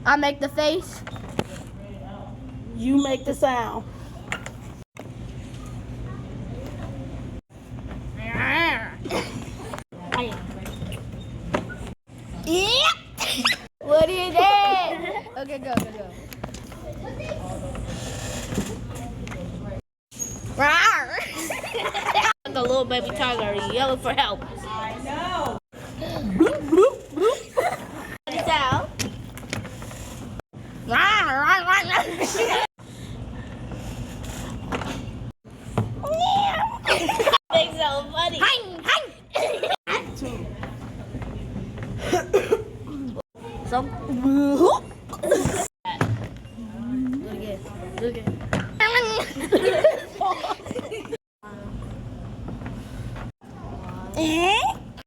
I make the face. You make the sound. Yeah. What is that? Okay, go. Like a little baby tiger yelling for help. I know. Bloop, bloop, bloop. It's out. It's so funny. So.